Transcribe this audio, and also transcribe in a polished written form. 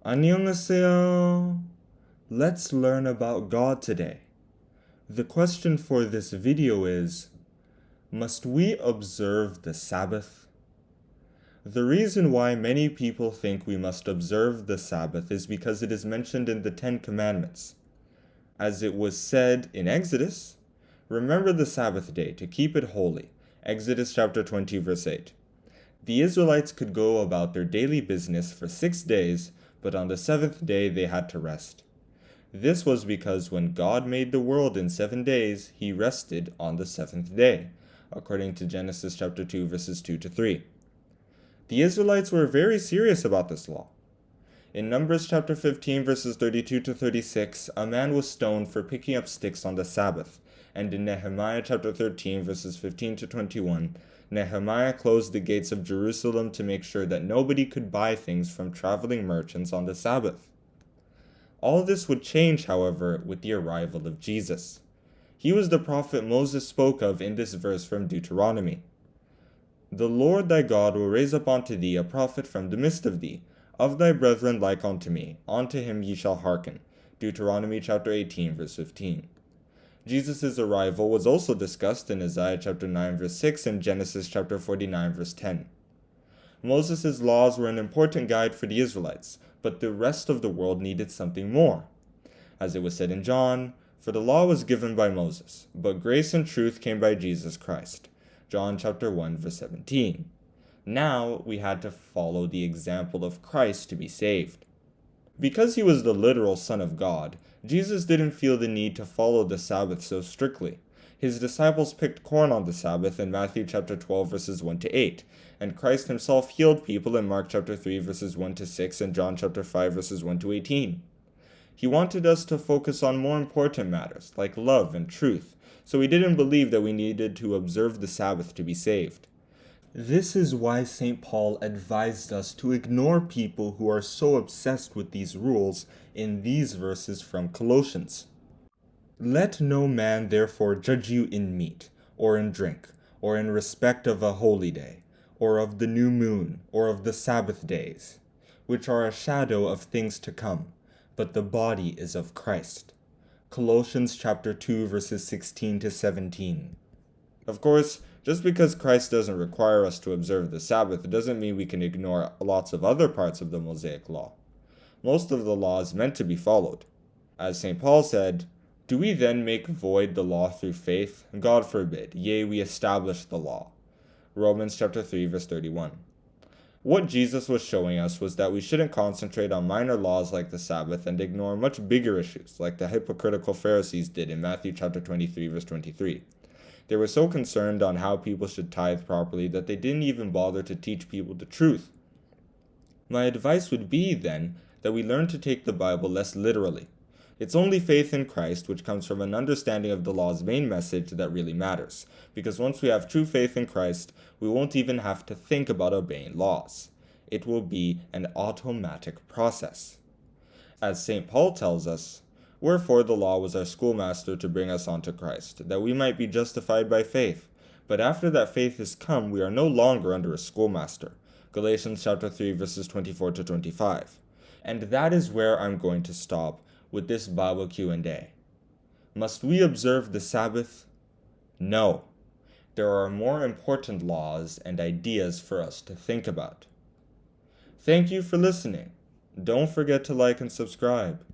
안녕하세요. Let's learn about God today. The question for this video is, must we observe the Sabbath? The reason why many people think we must observe the Sabbath is because it is mentioned in the Ten Commandments. As it was said in Exodus, remember the Sabbath day to keep it holy. Exodus chapter 20 verse 8. The Israelites could go about their daily business for 6 days, but on the seventh day they had to rest. This was because when God made the world in 7 days, he rested on the seventh day, according to Genesis chapter 2 verses 2 to 3. The Israelites were very serious about this law. In Numbers chapter 15 verses 32 to 36, a man was stoned for picking up sticks on the Sabbath, and in Nehemiah chapter 13 verses 15 to 21, Nehemiah closed the gates of Jerusalem to make sure that nobody could buy things from traveling merchants on the Sabbath. All this would change, however, with the arrival of Jesus. He was the prophet Moses spoke of in this verse from Deuteronomy. The Lord thy God will raise up unto thee a prophet from the midst of thee, of thy brethren like unto me, unto him ye shall hearken. Deuteronomy chapter 18 verse 15. Jesus' arrival was also discussed in Isaiah chapter 9 verse 6 and Genesis chapter 49 verse 10. Moses' laws were an important guide for the Israelites, but the rest of the world needed something more. As it was said in John, for the law was given by Moses, but grace and truth came by Jesus Christ. John chapter 1 verse 17. Now we had to follow the example of Christ to be saved. Because he was the literal Son of God, Jesus didn't feel the need to follow the Sabbath so strictly. His disciples picked corn on the Sabbath in Matthew chapter 12 verses 1 to 8, and Christ himself healed people in Mark chapter 3 verses 1 to 6 and John chapter 5 verses 1 to 18. He wanted us to focus on more important matters like love and truth, so he didn't believe that we needed to observe the Sabbath to be saved. This is why St. Paul advised us to ignore people who are so obsessed with these rules in these verses from Colossians. Let no man therefore judge you in meat, or in drink, or in respect of a holy day, or of the new moon, or of the Sabbath days, which are a shadow of things to come, but the body is of Christ. Colossians chapter 2 verses 16 to 17. Of course, just because Christ doesn't require us to observe the Sabbath doesn't mean we can ignore lots of other parts of the Mosaic law. Most of the law is meant to be followed. As St. Paul said, do we then make void the law through faith? God forbid, yea, we establish the law. Romans chapter 3 verse 31. What Jesus was showing us was that we shouldn't concentrate on minor laws like the Sabbath and ignore much bigger issues like the hypocritical Pharisees did in Matthew chapter 23 verse 23. They were so concerned on how people should tithe properly that they didn't even bother to teach people the truth. My advice would be, then, that we learn to take the Bible less literally. It's only faith in Christ, which comes from an understanding of the law's main message, that really matters, because once we have true faith in Christ, we won't even have to think about obeying laws. It will be an automatic process. As St. Paul tells us, wherefore the law was our schoolmaster to bring us unto Christ, that we might be justified by faith. But after that faith is come, we are no longer under a schoolmaster. Galatians chapter 3 verses 24 to 25. And that is where I'm going to stop with this Bible Q&A. Must we observe the Sabbath? No. There are more important laws and ideas for us to think about. Thank you for listening. Don't forget to like and subscribe.